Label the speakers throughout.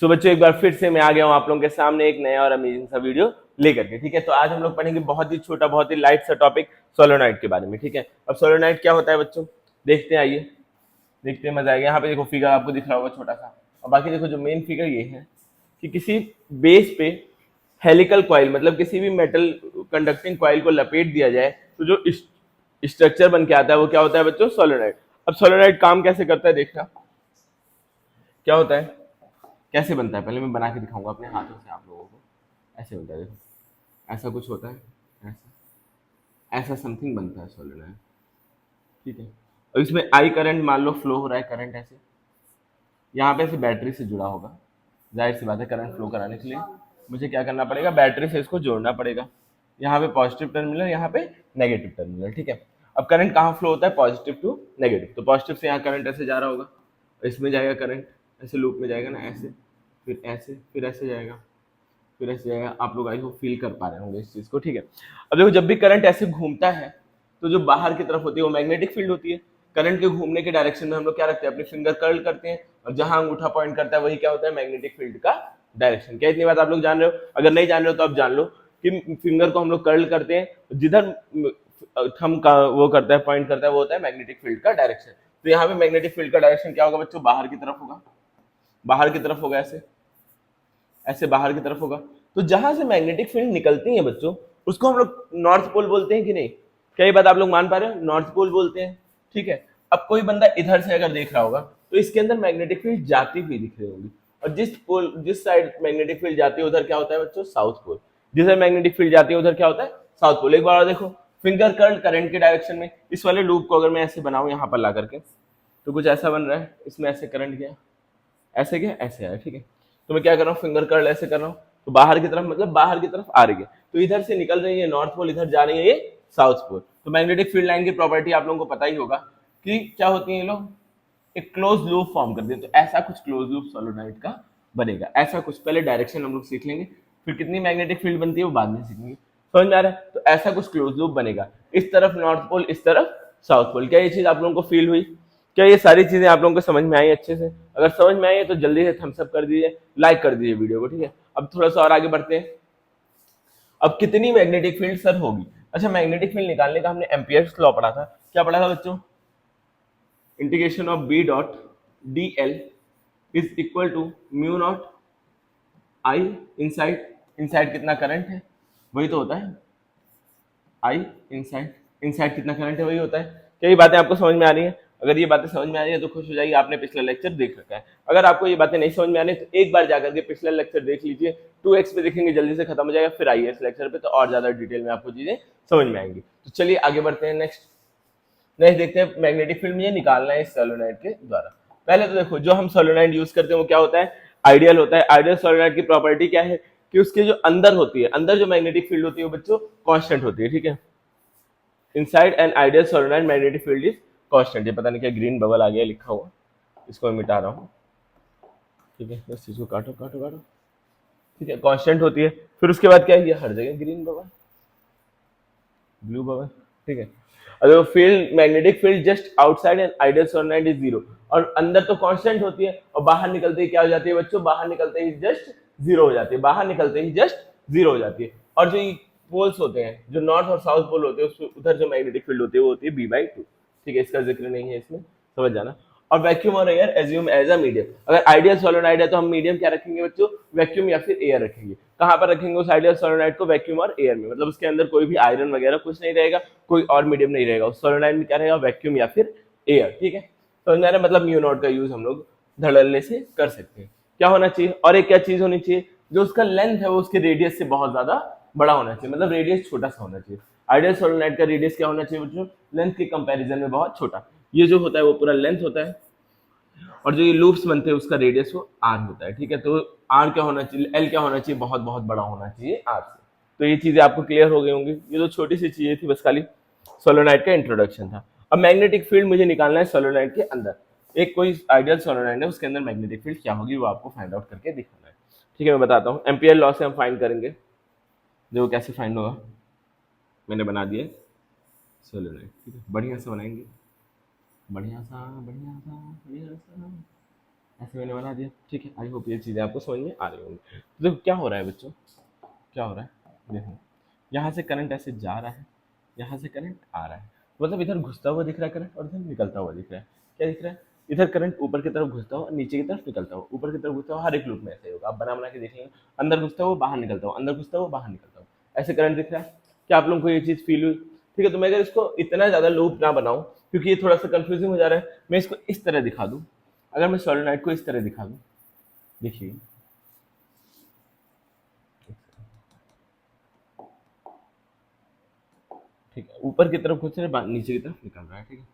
Speaker 1: सो बच्चों एक बार फिर से मैं आ गया हूँ आप लोगों के सामने एक नया और अमेजिंग सा वीडियो लेकर के। ठीक है, तो आज हम लोग पढ़ेंगे बहुत ही छोटा बहुत ही लाइट सा टॉपिक सोलोनॉइड के बारे में। ठीक है, अब सोलोनॉइड क्या होता है बच्चों, देखते हैं, आइए देखते हैं, मजा आएगा। यहाँ पे देखो फिगर आपको दिख रहा होगा छोटा सा, और बाकी देखो जो मेन फिगर ये है कि किसी बेस पे हेलिकल कॉइल मतलब किसी भी मेटल कंडक्टिंग कॉइल को लपेट दिया जाए तो जो स्ट्रक्चर बन के आता है वो क्या होता है बच्चों, सोलोनॉइड। अब सोलोनॉइड काम कैसे करता है देखना, क्या होता है, कैसे बनता है, पहले मैं बना के दिखाऊंगा अपने हाथों से आप लोगों को। ऐसे बनता है, देखो ऐसा कुछ होता है, ऐसा ऐसा समथिंग बनता है सोलेनोइड। ठीक है, और इसमें आई करंट मान लो फ्लो हो रहा है, करंट ऐसे यहाँ पे ऐसे बैटरी से जुड़ा होगा। जाहिर सी बात है करंट फ्लो कराने के लिए मुझे क्या करना पड़ेगा, बैटरी से इसको जोड़ना पड़ेगा। यहाँ पे पॉजिटिव टर्मिनल, यहाँ पे नेगेटिव टर्मिनल। ठीक है, अब करंट कहाँ फ्लो होता है, पॉजिटिव टू नेगेटिव, तो पॉजिटिव से यहाँ करंट ऐसे जा रहा होगा, इसमें जाएगा करंट, ऐसे लूप में जाएगा ना, ऐसे फिर ऐसे फिर ऐसे जाएगा फिर ऐसे जाएगा। आप लोग आई होप फील कर पा रहे होंगे इस चीज को। ठीक है, अब देखो जब भी करंट ऐसे घूमता है तो जो बाहर की तरफ होती है वो मैग्नेटिक फील्ड होती है। करंट के घूमने के डायरेक्शन में हम लोग क्या रखते हैं, अपने फिंगर कर्ल करते हैं, और जहां अंगूठा पॉइंट करता है वही क्या होता है, मैग्नेटिक फील्ड का डायरेक्शन। क्या इतनी बात आप लोग जान रहे हो? अगर नहीं जान रहे हो तो अब जान लो कि फिंगर को हम लोग कर्ल करते हैं, जिधर थंब का वो करता है, पॉइंट करता है, वो होता है मैग्नेटिक फील्ड का डायरेक्शन। तो यहाँ पे मैग्नेटिक फील्ड का डायरेक्शन क्या होगा बच्चों, बाहर की तरफ होगा, बाहर की तरफ होगा, ऐसे ऐसे बाहर की तरफ होगा। तो जहां से मैग्नेटिक फील्ड निकलती है बच्चों उसको हम लोग नॉर्थ पोल बोलते हैं कि नहीं, क्या ये बात आप लोग मान पा रहे हो, नॉर्थ पोल बोलते हैं। ठीक है, अब कोई बंदा इधर से अगर देख रहा होगा तो इसके अंदर मैग्नेटिक फील्ड जाती हुई दिख रही होगी, और जिस साइड मैग्नेटिक फील्ड जाती है उधर क्या होता है बच्चों, साउथ पोल। जिधर मैग्नेटिक फील्ड जाती है उधर क्या होता है, साउथ पोल। एक बार और देखो, फिंगर कर्ल करंट के डायरेक्शन में इस वाले लूप को अगर मैं ऐसे बनाऊं यहाँ पर ला करके, तो कुछ ऐसा बन रहा है, इसमें ऐसे करंट गया, ऐसे क्या, ऐसे आया। ठीक है, तो मैं क्या कर रहा हूँ, फिंगर कर्ल ऐसे कर रहा हूँ, तो बाहर की तरफ मतलब बाहर की तरफ आ रही है, तो इधर से निकल रही है नॉर्थ पोल, इधर जा रही है ये साउथ पोल। तो मैग्नेटिक फील्ड लाइन की प्रॉपर्टी आप लोगों को पता ही होगा कि क्या होती है, ये लोग एक क्लोज लूप फॉर्म कर देते, तो ऐसा कुछ क्लोज लूप सोलोनॉइड का बनेगा। ऐसा कुछ पहले डायरेक्शन हम लोग सीख लेंगे, फिर कितनी मैग्नेटिक फील्ड बनती है वो बाद में सीखेंगे। समझ में आ रहा है? तो ऐसा कुछ क्लोज लूप बनेगा, इस तरफ नॉर्थ पोल, इस तरफ साउथ पोल। क्या ये चीज आप लोगों को फील हुई? क्या ये सारी चीजें आप लोगों को समझ में आई अच्छे से? अगर समझ में आई है तो जल्दी से थम्स अप कर दीजिए, लाइक कर दीजिए वीडियो को। ठीक है, अब थोड़ा सा और आगे बढ़ते हैं। अब कितनी मैग्नेटिक फील्ड सर होगी? अच्छा, मैग्नेटिक फील्ड निकालने का हमने एम्पियर्स लॉ पढ़ा था, क्या पढ़ा था बच्चों, integration of B dot D L is equal to mu naught I inside, inside कितना करंट है वही तो होता है, आई इनसाइड, इनसाइड कितना करंट है वही होता है। क्या ये बातें आपको समझ में आ रही हैं? अगर ये बातें समझ में आ रही है तो खुश हो जाइए, आपने पिछला लेक्चर देख रखा है। अगर आपको ये बातें नहीं समझ में आ रही तो एक बार जाकर के पिछला लेक्चर देख लीजिए, 2x पे देखेंगे जल्दी से खत्म हो जाएगा, फिर आइए इस लेक्चर पे तो और ज्यादा डिटेल में आपको चीजें समझ में आएंगी। तो चलिए आगे बढ़ते हैं, नेक्स्ट नेक्स्ट देखते हैं मैग्नेटिक फील्ड मुझे निकालना है इस सोलेनोइड के द्वारा। पहले तो देखो जो हम सोलेनोइड यूज करते हैं वो क्या होता है, आइडियल होता है। आइडियल सोलेनोइड की प्रॉपर्टी क्या है कि उसके जो अंदर होती है, अंदर जो मैग्नेटिक फील्ड होती है वो बच्चों कांस्टेंट होती है। ठीक है, inside an ideal solenoid magnetic field is constant. ये पता नहीं क्या ग्रीन बबल आ गया लिखा हुआ, इसको मैं मिटा रहा हूँ। ठीक है, बस इसको काटो काटो काटो। ठीक है, कांस्टेंट होती है, फिर उसके बाद क्या है, ये हर जगह ग्रीन बबल, ब्लू बबल। ठीक है, अगर field magnetic field just outside an ideal solenoid is zero, और अंदर तो कांस्टेंट होती है और बाहर निकलते ही क्या हो जाती है बच्चों, बाहर निकलते ही जस्ट जीरो हो जाती है, बाहर निकलते ही जस्ट जीरो हो जाती है। और जो पोल्स होते हैं, जो नॉर्थ और साउथ पोल होते हैं, उधर जो मैग्नेटिक फील्ड होती है वो होती है b/2। ठीक है, इसका जिक्र नहीं है इसमें, समझ जाना। और वैक्यूम और air assume as a medium, अगर आइडियल सोलेनोइड है तो हम मीडियम क्या रखेंगे बच्चों, वैक्यूम या फिर एयर रखेंगे। कहां पर रखेंगे उस आइडियल सोलेनोइड को, वैक्यूम और एयर में, मतलब उसके अंदर कोई भी आयरन वगैरह कुछ नहीं रहेगा, कोई और मीडियम नहीं रहेगा, उस सोलेनोइड में क्या रहेगा, वैक्यूम या फिर एयर। ठीक है, समझ में आ रहा है? मतलब म्यू नॉट का यूज हम लोग धड़ल्ले से कर सकते हैं। क्या होना चाहिए, और एक क्या चीज होनी चाहिए, जो उसका लेंथ है वो उसके रेडियस से बहुत ज्यादा बड़ा होना चाहिए, मतलब रेडियस छोटा सा होना चाहिए। आइडियल सोलेनोइड का रेडियस क्या होना चाहिए बच्चों, लेंथ के कंपैरिजन में बहुत छोटा। ये जो होता है वो पूरा लेंथ होता है, और जो ये लूप्स बनते हैं उसका रेडियस वो आर होता है। ठीक है, तो आर क्या होना चाहिए, एल क्या होना चाहिए, बहुत बहुत बड़ा होना चाहिए आर से। तो ये चीजें आपको क्लियर हो गई होंगी, ये तो छोटी सी चीजें थी, बस खाली सोलोनाइड का इंट्रोडक्शन था। अब मैग्नेटिक फील्ड मुझे निकालना है सोलोनाइड के अंदर, एक कोई आइडियल सोलोनाइड है उसके अंदर मैग्नेटिक फील्ड क्या होगी वो आपको फाइंड आउट करके दिखाना है। ठीक है, मैं बताता हूँ, एम्पियर लॉ से हम फाइंड करेंगे, देखो कैसे फाइंड होगा। मैंने बना दिया सोलोनाइड, ठीक है, बढ़िया से बनाएंगे, बढ़िया सा बढ़िया सा बढ़िया सा। ऐसे मैंने बना दिया, ठीक है। आई होप ये चीज़ें आपको समझ में आ रही होंगी। तो देखो क्या हो रहा है बच्चों, क्या हो रहा है, देखो यहाँ से करंट ऐसे जा रहा है, यहाँ से करंट आ रहा है, मतलब इधर घुसता हुआ दिख रहा है करंट और इधर निकलता हुआ दिख रहा है। क्या दिख रहा है, इधर करंट ऊपर की तरफ घुसता हुआ, नीचे की तरफ निकलता हुआ, ऊपर की तरफ घुसता हुआ। हर एक लूप में ऐसे ही होगा, आप बना बना के देखेंगे, अंदर घुसता हुआ बाहर निकलता हुआ, अंदर घुसता हुआ बाहर निकलता हुआ, ऐसे करंट दिख रहा है। क्या आप लोगों को ये चीज़ फील हुई? ठीक है, तो मैं अगर इसको इतना ज़्यादा लूप ना बनाऊं, क्योंकि ये थोड़ा सा कंफ्यूजिंग हो जा रहा है, मैं इसको इस तरह दिखा दूं। अगर मैं सोलेनोइड को इस तरह दिखा दूं, देखिए ठीक है, ऊपर की तरफ घुस रहा है, नीचे की तरफ निकल रहा है, ठीक है।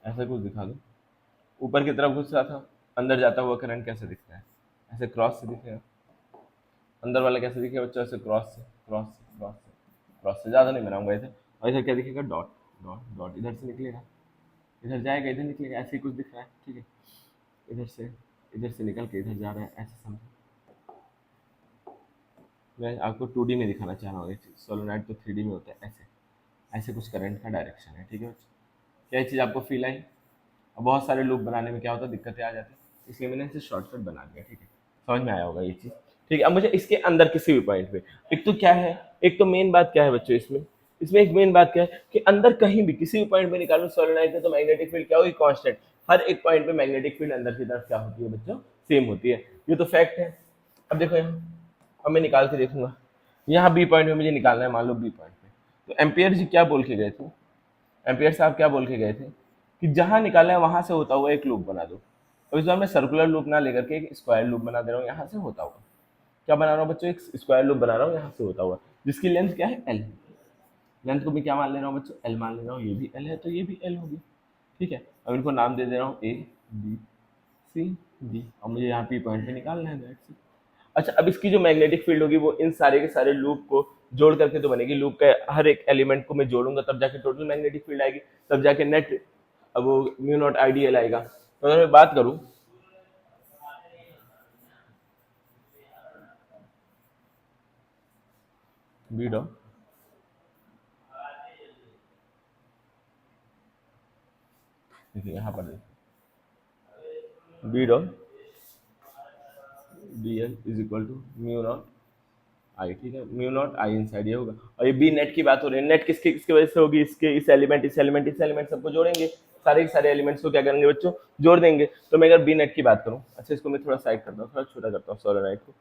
Speaker 1: ऐसा कुछ दिखा दो, ऊपर की तरफ घुस रहा था, अंदर जाता हुआ करंट कैसे दिखता है, ऐसे क्रॉस से दिखेगा। अंदर वाला कैसे दिखेगा बच्चों, ऐसे क्रॉस से, क्रॉस से, क्रॉस से, क्रॉस से, ज़्यादा नहीं बनाऊंगा इधर। और इधर क्या दिखेगा, डॉट डॉट डॉट, इधर से निकलेगा, इधर जाएगा, इधर निकलेगा, ऐसे ही कुछ दिख रहा है, ठीक है। इधर से निकल के इधर जा रहा है, ऐसे समझो। मैं आपको 2D में दिखाना चाह रहा हूँ ये चीज़, सोलोनाइड तो 3D में होता है। ऐसे ऐसे कुछ करंट का डायरेक्शन है, ठीक है बच्चों। क्या ये चीज़ आपको फील आई? अब बहुत सारे लूप बनाने में क्या होता है, दिक्कतें आ जाती है, इसलिए मैंने इसे शॉर्टकट बना दिया, ठीक है। समझ में आया होगा ये चीज़, ठीक है। अब मुझे इसके अंदर किसी भी पॉइंट पे, एक तो क्या है, एक तो मेन बात क्या है बच्चों, इसमें इसमें एक मेन बात क्या है कि अंदर कहीं भी किसी भी पॉइंट पे निकालो सोलेनोइड है, तो मैग्नेटिक फील्ड क्या होगी, कांस्टेंट। हर एक पॉइंट पे मैग्नेटिक फील्ड अंदर की तरफ क्या होती है बच्चों, सेम होती है। ये तो फैक्ट है। अब देखो यहाँ, अब मैं निकाल के देखूंगा, यहाँ बी पॉइंट पे मुझे निकालना है, मान लो बी पॉइंट पे, तो एम्पियर जी क्या बोल के गए थे, एम्पियर साहब क्या बोल के गए थे कि जहां निकालना है वहां से होता हुआ एक लूप बना दो। और इस बार मैं सर्कुलर लूप ना लेकर के एक स्क्वायर लूप बना दे रहा हूँ, यहाँ से होता हुआ। क्या बना रहा हूँ बच्चों, एक स्क्वायर लूप बना रहा हूँ यहाँ से होता हुआ, जिसकी लेंथ क्या है, एल। लेंथ को मैं क्या मान ले रहा हूँ बच्चों, एल मान ले रहा हूँ। ये भी एल है तो ये भी एल होगी, ठीक है। अब इनको नाम दे दे रहा हूँ ए बी सी डी, और मुझे यहाँ पी पॉइंट पे निकालना है, दैट्स इट। अच्छा, अब इसकी जो मैग्नेटिक फील्ड होगी वो इन सारे के सारे लूप को जोड़ करके तो बनेगी। लूप के हर एक एलिमेंट को मैं जोड़ूंगा, तब जाके टोटल मैग्नेटिक फील्ड आएगी, तब जाके नेट, अब वो म्यू नॉट आइडियल आएगा। तो अगर मैं बात करूं, बी डॉट, देखिए यहाँ पर देखिए, B dot D L is equal to mu naught I, ठीक है। म्यू नॉट आई इनसाइड ये होगा। और ये बी नेट की बात हो रही है, नेट किसकी किसकी वजह से होगी, इसके इस एलिमेंट, इस एलिमेंट, इस एलिमेंट, सबको जोड़ेंगे, सारे के सारे एलिमेंट्स को क्या करेंगे बच्चों, जोड़ देंगे। तो मैं अगर बी नेट की बात करूँ, अच्छा इसको मैं थोड़ा साइड करता हूँ, थोड़ा छोटा करता हूँ सोलेनोइड को।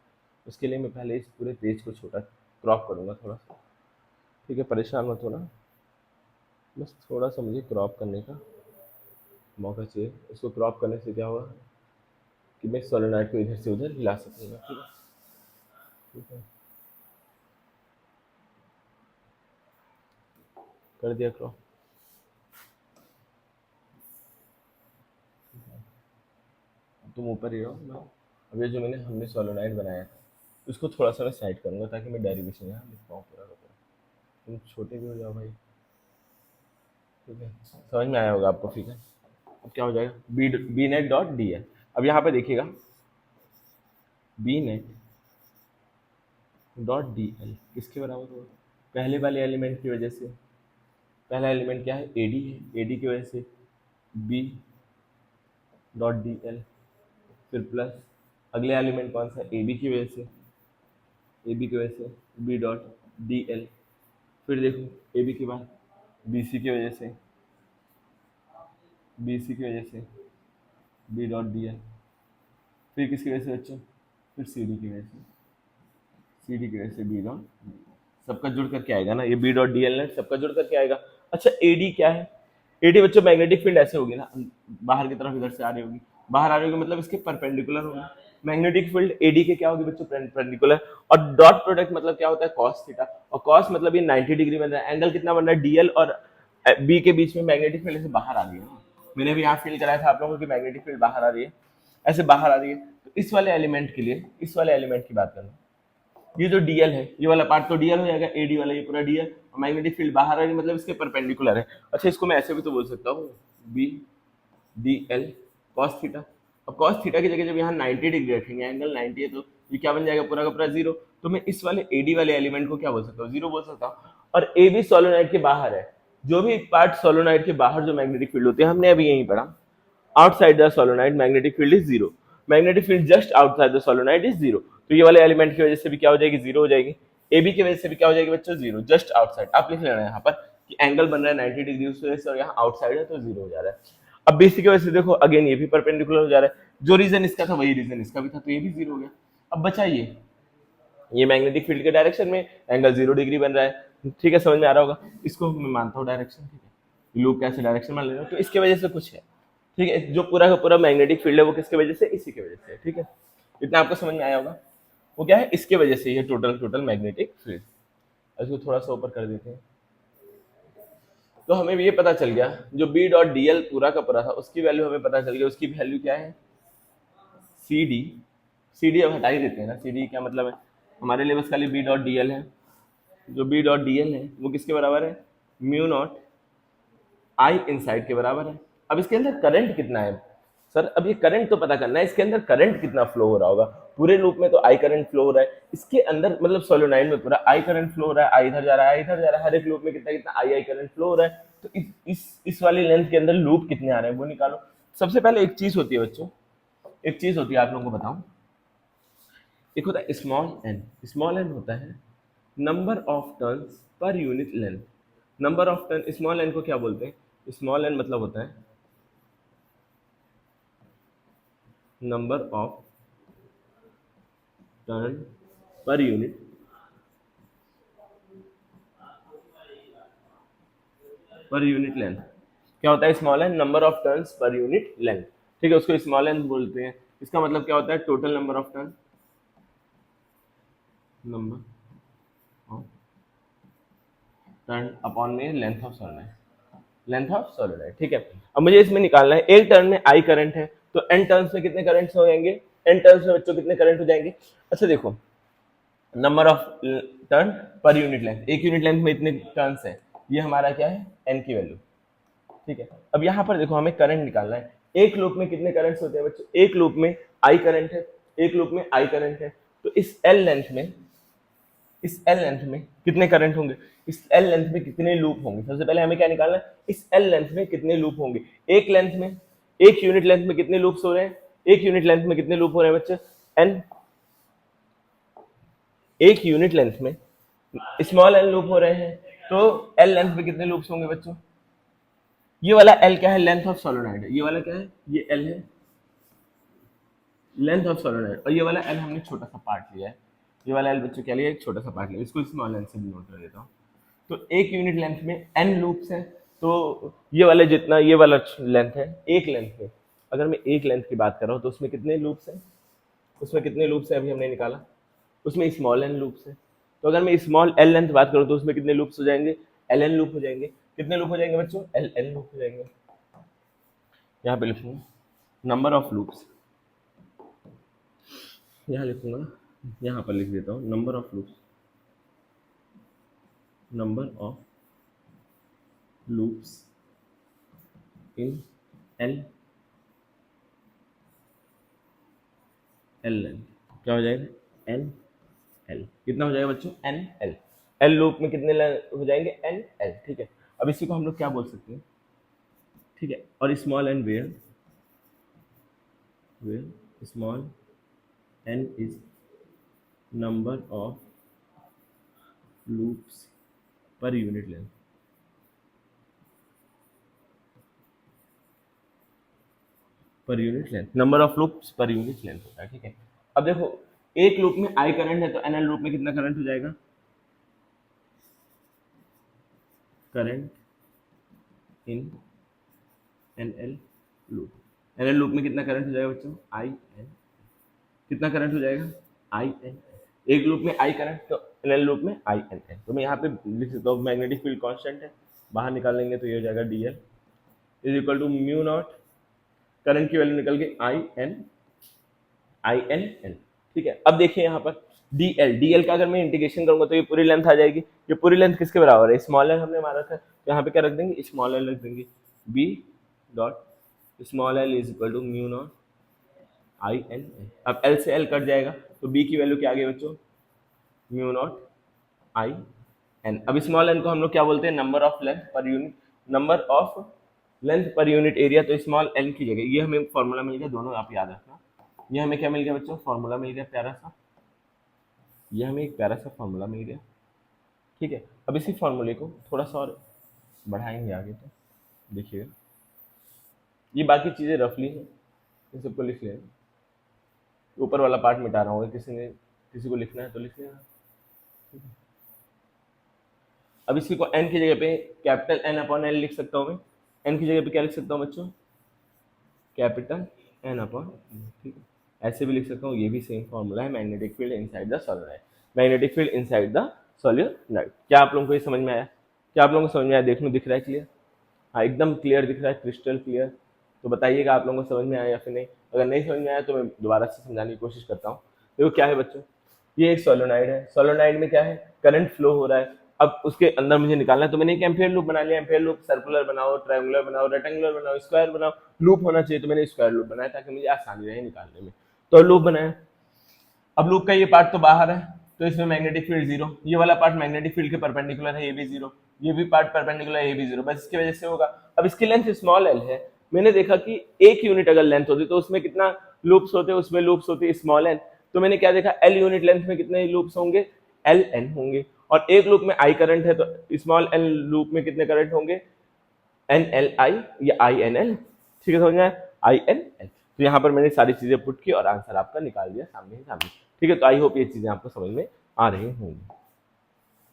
Speaker 1: उसके लिए मैं पहले इस पूरे पेज को छोटा क्रॉप करूंगा थोड़ा सा, ठीक है, परेशान मत होना, बस थोड़ा सा मुझे क्रॉप करने का मौका चाहिए। इसको क्रॉप करने से क्या होगा कि मैं सोलेनोइड को इधर से उधर हिला सकूंगा, ठीक है, ठीक है। कर दिया क्रॉप। तुम ऊपर ही रहो, मैं अब ये जो हमने सोलेनोइड बनाया था उसको थोड़ा सा मैं साइड करूंगा, ताकि मैं डेरिवेशन यहाँ लिख पाऊँ पूरा का पूरा। तुम छोटे भी हो जाओ भाई, ठीक है, समझ में आया होगा आपको, ठीक है। अब क्या हो जाएगा, B net dot D L. अब यहाँ पे देखिएगा, B net dot D L किसके बराबर होगा, पहले वाले एलिमेंट की वजह से। पहला एलिमेंट क्या है, ए डी है, ए डी की वजह से बी डॉट डी एल, फिर प्लस अगले एलिमेंट कौन सा, ए बी की वजह से, ए बी की वजह से बी डॉट डी एल, फिर देखो ए बी के बाद बी सी की वजह से, बी सी की वजह से बी डॉट डी एल, फिर किसकी वजह से बच्चों, फिर सी डी की वजह से, सी डी की वजह से बी डॉट, सबका जुड़ करके आएगा ना, ये B dot D L net सबका जुड़ करके आएगा। अच्छा ए डी क्या है, ए डी बच्चों मैग्नेटिक फील्ड ऐसे होगी ना, बाहर की तरफ इधर से आ रही होगी, बाहर आ रही होगी मतलब इसके परपेंडिकुलर होगी। मैग्नेटिक फील्ड एडी के क्या होगी बच्चों, परपेंडिकुलर। और डॉट प्रोडक्ट मतलब क्या होता है, कॉस थीटा, और कॉस मतलब ये 90 डिग्री बन रहा है, एंगल कितना बन रहा है, डीएल और बी के बीच में मैग्नेटिक फील्ड से बाहर आ रही है ना। मैंने भी यहाँ फील कराया था आप लोगों की मैग्नेटिक फील्ड बाहर आ रही है, ऐसे बाहर आ रही है। तो इस वाले एलिमेंट के लिए, इस वाले एलिमेंट की बात करना, ये जो डीएल है, ये वाला पार्ट तो डीएल हो जाएगा, एडी वाला ये पूरा डीएल, मैग्नेटिक फील्ड बाहर है मतलब इसके परपेंडिकुलर है। अच्छा इसको मैं ऐसे भी तो बोल सकता हूँ B D L cos theta. अब कॉस थीटा की जगह जब यहाँ 90 डिग्री रखेंगे, एंगल 90 है, तो ये क्या बन जाएगा पूरा का पूरा जीरो। तो मैं इस वाले एडी वाले एलिमेंट को क्या बोल सकता हूँ, जीरो बोल सकता हूँ। और ए भी सोलोनाइड के बाहर है, जो भी पार्ट सोलोनाइड के बाहर जो मैग्नेटिक फील्ड होती है, हमने अभी यही पढ़ा, outside the solenoid magnetic field is zero, magnetic field just outside the solenoid is zero. तो ये वाले एलिमेंट की वजह से भी क्या हो जाएगी, जीरो हो जाएगी। ए बी की वजह से भी क्या हो जाएगी बच्चों, जीरो, जस्ट आउटसाइड। आप लिख लेना यहाँ पर कि एंगल बन रहा है 90 डिग्री उस वजह से, और यहाँ आउटसाइड है तो जीरो हो जा रहा है। अब बीसी की वजह से देखो अगेन ये भी परपेंडिकुलर हो जा रहा है, जो रीजन इसका था वही रीजन इसका भी था, तो ये भी जीरो हो गया। अब बचाइए, ये मैग्नेटिक फील्ड के डायरेक्शन में एंगल 0 डिग्री बन रहा है, ठीक है, समझ में आ रहा होगा। इसको मैं मानता हूँ डायरेक्शन, ठीक है, लूप कैसे डायरेक्शन मान ले रहा हूँ, तो इसके वजह से कुछ है, ठीक है। जो पूरा का पूरा मैग्नेटिक फील्ड है वो किसके वजह से, इसी की वजह से, ठीक है। इतना आपको समझ में आया होगा, वो क्या है, इसके वजह से ये टोटल मैग्नेटिक फील्ड। इसको थोड़ा सा ऊपर कर देते हैं, तो हमें ये पता चल गया जो बी डॉट डी एल पूरा का पूरा था उसकी वैल्यू हमें पता चल गया, उसकी वैल्यू क्या है, सी डी। सी डी अब हटा ही देते हैं ना, सी डी क्या मतलब है, हमारे लिए बस खाली बी डॉट डी एल है। जो बी डॉट डी एल है वो किसके बराबर है, म्यू नॉट आई इनसाइड के बराबर है। अब इसके अंदर करंट कितना है सर, अब ये करंट तो पता करना है, इसके अंदर करंट कितना फ्लो हो रहा होगा। पूरे लूप में तो आई करंट फ्लो हो रहा है, इसके अंदर मतलब सोलोनाइड में पूरा आई करंट फ्लो हो रहा है, आई इधर जा रहा है, आई इधर जा रहा है, हर एक लूप में कितना कितना आई करंट फ्लो हो रहा है। तो इस वाली लेंथ के अंदर लूप कितने आ रहे हैं वो निकालो। सबसे पहले एक चीज होती है बच्चों, एक चीज होती है, आप लोगों को बताऊं, एक होता है स्मॉल एन होता है number of turns per unit length. Number of turn, small N को क्या बोलते हैं, स्मॉल एन मतलब होता है number of turn per unit length. क्या होता है small N, number of turns per unit length, ठीक है, उसको स्मॉल एन बोलते हैं। इसका मतलब क्या होता है, total number of turn, number of turn upon में length of solenoid, length of solenoid, ठीक है। अब मुझे इसमें निकालना है, एक टर्न में आई करंट है तो एन टर्न्स में कितने करंट्स हो जाएंगे, एन टर्न्स में बच्चों कितने करंट हो जाएंगे। अच्छा देखो, number of turn per unit length, एक यूनिट लेंथ में इतने टर्न्स है, ये हमारा क्या है, एन की वैल्यू, ठीक है। अब यहाँ पर देखो हमें करंट निकालना है, एक लूप में कितने करंट्स होते हैं बच्चों, एक लूप में आई करंट है, एक लूप में आई करंट है, तो इस एल लेंथ में, इस एल लेंथ में कितने करंट होंगे, इस एल लेंथ में कितने लूप होंगे। सबसे पहले हमें क्या निकालना है, इस एल लेंथ में कितने लूप होंगे, एक लेंथ में, एक यूनिट लेंथ में कितने लूप्स हो रहे हैं, एक यूनिट लेंथ में कितने लूप हो रहे हैं बच्चे, एन, एक यूनिट लेंथ में स्मॉल एल लूप हो रहे हैं, तो एल लेंथ में कितने लूप्स होंगे बच्चों। ये वाला एल क्या है, लेंथ ऑफ सोलेनोइड है, ये वाला क्या है, ये एल है लेंथ ऑफ सोलेनोइड, और ये वाला एल हमने छोटा सा पार्ट लिया है, ये वाला एल बच्चों क्या लिया, एक छोटा सा पार्ट लिया, इसको स्मॉल एल से भी नोट कर देता हूँ। तो एक यूनिट लेंथ में एन लूप्स है, तो ये वाले जितना ये वाला लेंथ है, एक लेंथ में अगर मैं एक लेंथ की बात कर रहा हूँ तो उसमें कितने लूप्स हैं, उसमें कितने लूप्स हैं अभी हमने निकाला, उसमें स्मॉल एन लूप्स है। तो अगर मैं स्मॉल एल लेंथ बात करूँ तो उसमें कितने लूप्स हो जाएंगे, एल एन लूप हो जाएंगे। कितने लूप हो जाएंगे बच्चों, एल एन लूप हो जाएंगे। यहाँ पे लिखूंगा नंबर ऑफ लूप्स, यहाँ लिखूंगा, यहाँ पर लिख देता हूँ number of loops, number of loops in L L length, क्या हो जाएगा, एन एल, कितना हो जाएगा बच्चों, एन एल, एल लूप में कितने हो जाएंगे, एन एल, ठीक है। अब इसी को हम लोग क्या बोल सकते हैं, ठीक है, और small N where small N is number of loops per unit length, per unit length, number of loops per unit length होता है, ठीक है। अब देखो एक लूप में आई करंट है तो एन एल लूप में कितना करंट हो जाएगा, current in N L loop, N L loop में कितना करंट हो जाएगा बच्चों, आई एन, कितना करंट हो जाएगा, आई एन, एक लूप में आई करंट तो एन एल लूप में आई एन एन। तो मैं यहाँ पे लिख सकता हूँ मैग्नेटिक फील्ड कांस्टेंट है, बाहर निकाल लेंगे तो ये हो जाएगा D L is equal to mu naught, current की वैल्यू निकल गई आई एन एन, ठीक है। अब देखिए यहाँ पर डी एल का अगर मैं इंटीग्रेशन करूंगा तो ये पूरी लेंथ आ जाएगी। ये पूरी लेंथ किसके बराबर है, स्मॉल एल हमने मारा था, तो यहाँ पे क्या रख देंगे, स्मॉल एल रख देंगे, B dot small L is equal to mu naught I N. अब एल से एल कट जाएगा तो बी की वैल्यू क्या आ गई बच्चों, म्यू नॉट आई एन। अब स्मॉल एन को हम लोग क्या बोलते हैं, number of length per unit, number of length per unit area. तो स्मॉल एन की जगह ये हमें फॉर्मूला मिल गया, दोनों आप याद रखना। ये हमें क्या मिल गया बच्चों, फॉर्मूला मिल गया प्यारा सा, ये हमें एक प्यारा सा फॉर्मूला मिल गया। ठीक है, अब इसी फॉर्मूले को थोड़ा सा और बढ़ाएंगे आगे, तो देखिएगा ये बाकी चीज़ें रफली हैं, इन सबको लिख लें। ऊपर वाला पार्ट मिटा रहा हूँ, किसी को लिखना है तो लिख लेना। अब इसी को n की जगह पे कैपिटल N अपॉन एल लिख सकता हूँ मैं। n की जगह पे क्या लिख सकता हूँ बच्चों, कैपिटल N अपॉन, ठीक है, ऐसे भी लिख सकता हूँ। ये भी सेम फॉर्मूला है, magnetic field inside the solenoid, magnetic field inside the solenoid. क्या आप लोगों को ये समझ में आया, क्या आप लोगों को समझ में आया, देख लो दिख रहा है क्लियर, हाँ एकदम क्लियर दिख रहा है, क्रिस्टल क्लियर। तो बताइएगा आप लोगों को समझ में आया या फिर नहीं। अगर नहीं समझ में आया तो मैं दोबारा से समझाने की कोशिश करता हूँ। देखो क्या है बच्चों, ये एक सोलेनोइड है, सोलेनोइड में क्या है, करंट फ्लो हो रहा है। अब उसके अंदर मुझे निकालना है, तो मैंने एक एम्पियर लूप बना लिया। एम्पियर लूप सर्कुलर बनाओ, ट्रायंगुलर बनाओ, रेक्टेंगुलर बनाओ, स्क्वायर बनाओ, लूप होना चाहिए, तो मैंने स्क्वायर लूप बनाया ताकि मुझे आसानी रहे निकालने में, तो लूप बनाया। अब लूप का ये पार्ट तो बाहर है, तो इसमें मैग्नेटिक फील्ड जीरो, ये वाला पार्ट मैग्नेटिक फील्ड के परपेंडिकुलर है, ये भी जीरो, ये भी पार्ट परपेंडिकुलर है, ये भी जीरो, बस इसकी वजह से होगा। अब इसकी लेंथ स्मॉल एल है, मैंने देखा कि एक यूनिट अगर लेंथ होती तो उसमें कितना लूप्स होते, उसमें लूप्स होती स्मॉल एन। तो मैंने क्या देखा, एल यूनिट लेंथ में कितने लूप्स होंगे, एल एन होंगे, और एक लूप में आई करंट है तो स्मॉल एन लूप में कितने करंट होंगे, एन एल आई या आई एन एल। ठीक है, समझ में आया, आई एन एल। तो यहाँ पर मैंने सारी चीजें पुट की और आंसर आपका निकाल दिया सामने ही सामने। ठीक है, तो आई होप ये चीजें आपको समझ में आ रही होंगी।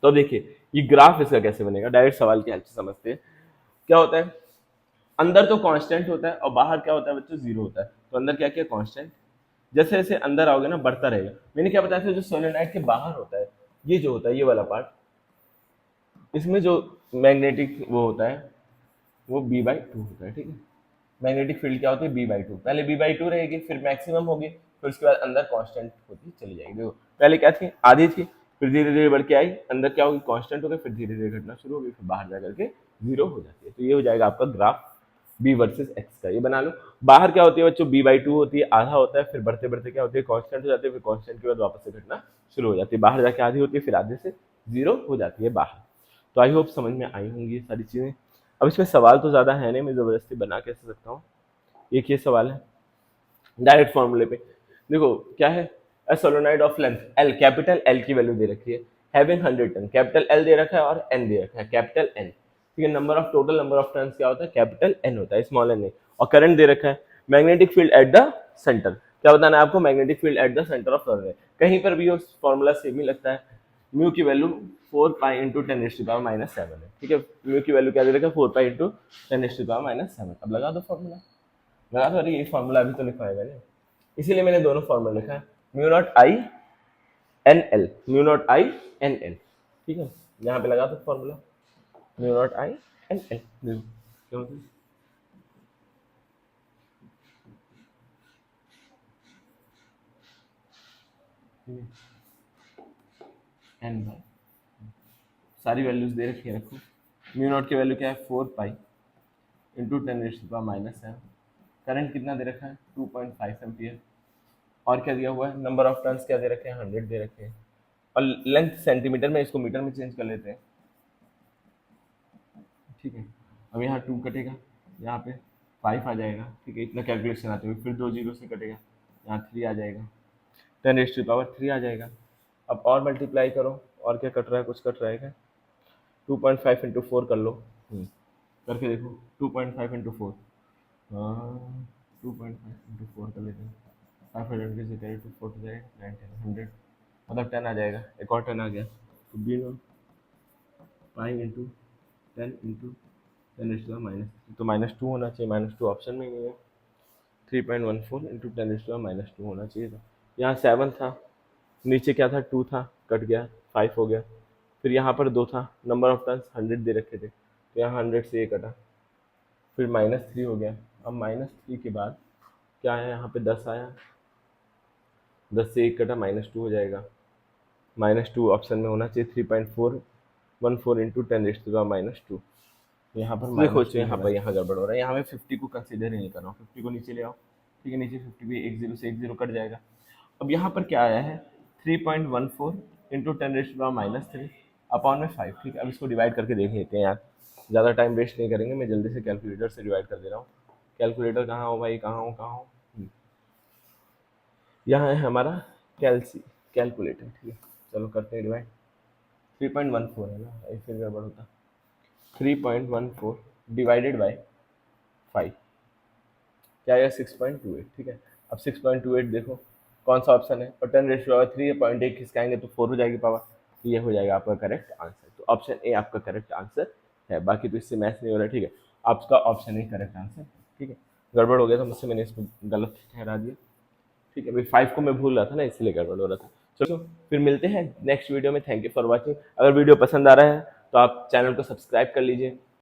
Speaker 1: तो देखिए ये ग्राफ इसका कैसे बनेगा, डायरेक्ट सवाल की हेल्प से समझते हैं। क्या होता है, अंदर तो कांस्टेंट होता है और बाहर क्या होता है बच्चों, जीरो होता है। तो अंदर क्या किया, कांस्टेंट, जैसे जैसे अंदर आओगे ना बढ़ता रहेगा। मैंने क्या बताया था, जो सोलेनोइड के बाहर होता है, ये जो होता है ये वाला पार्ट, इसमें जो मैग्नेटिक वो होता है वो b/2 होता है। ठीक है, मैग्नेटिक फील्ड क्या होती है, b/2, पहले b/2 रहेगी, फिर मैक्सिमम होगी, फिर उसके बाद अंदर कांस्टेंट होती चली जाएगी। देखो पहले क्या थी, आधी थी, फिर धीरे धीरे बढ़ के आई, अंदर क्या होगी, कांस्टेंट हो गई, फिर धीरे धीरे घटना शुरू होगी, फिर बाहर जाकर के जीरो हो जाती है। तो ये हो जाएगा आपका ग्राफ b वर्सेस x का, ये बना लो। बाहर क्या होती है बच्चों, b/2 होती है, आधा होता है, फिर बढ़ते बढ़ते क्या होती है, कांस्टेंट हो जाती है, फिर कांस्टेंट के बाद वापस से घटना शुरू हो जाती है, बाहर जाके आधी होती है, फिर आधे से जीरो हो जाती है बाहर। तो आई होप समझ में आई होंगी ये सारी चीजें। अब इसमें सवाल तो ज्यादा है नहीं, मैं जबरदस्ती बना कैसे सकता हूँ। एक ये सवाल है डायरेक्ट फॉर्मूले पे, देखो क्या है, a solenoid of length L, capital L की वैल्यू दे रखी है, हैविंग 100 टर्न, कैपिटल एल दे रखा है और एन दे रखा है, कैपिटल एन। ठीक है, number of total number of turns क्या होता है, कैपिटल एन होता है, स्मॉल एन नहीं। और करंट दे रखा है, magnetic field at the centre, क्या बताना है आपको, magnetic field at the centre of solenoid. कहीं पर भी उस फॉर्मूला सेम ही लगता है। म्यू की वैल्यू 4 पाई इंटू 10⁻⁷ है। ठीक है, म्यू की वैल्यू क्या दे रखा है, 4 पाई इंटू 10⁻⁷। अब लगा दो फॉर्मूला, लगा दो। अरे ये फॉर्मूला अभी तो लिखवाया मैंने, इसीलिए मैंने दोनों फॉर्मूला लिखा है, mu naught I N L, mu naught I N L. ठीक है, यहाँ पे लगा दो formula, mu naught I N L. क्या होता है, एन बाई, सारी वैल्यूज दे रखी है, रखो। म्यू नॉट की वैल्यू क्या है, 4 पाई इंटू 10⁻⁷। करंट कितना दे रखा है, 2.5 एम्पियर। और क्या दिया हुआ है, नंबर ऑफ टर्न्स क्या दे रखे हैं, 100 दे रखे हैं, और लेंथ सेंटीमीटर में, इसको मीटर में चेंज कर लेते हैं। ठीक है, अब यहाँ 2 कटेगा, यहाँ पे 5 आ जाएगा। ठीक है, इतना कैलकुलेशन आते हुए, फिर 2 जीरो से कटेगा, यहाँ 3 आ जाएगा, 10⁻³ आ जाएगा। अब और मल्टीप्लाई करो, और क्या कट रहा है, कुछ कट रहा है क्या, 2.5 इंटू 4 कर लो। करके देखो, 2.5 इंटू 4, हाँ 2.5 इंटू 4 कर लेते हैं, 500 की जगह 2 4 हो जाएगा 9 10 100, मतलब 10 आ जाएगा, एक और 10 आ गया, तो बी नो पाई इंटू 10 इंटू 10⁻⁻, तो -2 होना चाहिए, -2 ऑप्शन में ही नहीं है। 3.14 इंटू 10⁻⁻2 होना चाहिए था। यहाँ 7 था, नीचे क्या था, 2 था, कट गया, 5 हो गया। फिर यहाँ पर 2 था, नंबर ऑफ टर्न्स 100 दे रखे थे, तो यहाँ 100 से ये कटा, फिर -3 हो गया। अब -3 के बाद क्या है, यहाँ पे 10 आया, 10 से 1 कटा, -2 हो जाएगा। -2 ऑप्शन में होना चाहिए 3.414 इंटू 10⁻²। यहाँ पर देखो बच्चों, यहाँ पर यहाँ गड़बड़ हो रहा है, यहाँ मैं 50 को कंसीडर ही नहीं कर रहा हूँ। 50 को नीचे ले आओ, ठीक है, नीचे 50 भी एक जीरो से एक जीरो कट जाएगा। अब यहाँ पर क्या आया है 3.14 इंटू 10⁻³ अपॉन में 5, ठीक है। अब इसको डिवाइड करके देख लेते हैं यार, ज़्यादा टाइम वेस्ट नहीं करेंगे, मैं जल्दी से कैलकुलेटर से डिवाइड कर दे रहा हूँ। कैलकुलेटर कहाँ हो भाई, कहाँ हो? यहाँ है हमारा कैलकुलेटर, ठीक है। चलो करते हैं डिवाइड। 3.14 है ना, ऐसे गड़बड़ होता। 3.14 डिवाइडेड बाय 5 क्या आएगा 6.28, ठीक है। अब 6.28 देखो कौन सा ऑप्शन है, और 10⁻³ 0.1 खिसकाएंगे तो 4 हो जाएगी पावर, तो ये हो जाएगा आपका करेक्ट आंसर। तो ऑप्शन ए आपका करेक्ट आंसर है। बाकी तो इससे मैच नहीं हो रहा, ठीक है। आपका ऑप्शन ए करेक्ट आंसर, ठीक है। गड़बड़ हो गया था मुझसे, मैंने इसको गलत ठहरा दिया, ठीक है। भाई 5 को मैं भूल रहा था ना, इसलिए गड़बड़ हो रहा था। चलो फिर मिलते हैं नेक्स्ट वीडियो में। Thank you for watching. अगर वीडियो पसंद आ रहा है तो आप चैनल को सब्सक्राइब कर लीजिए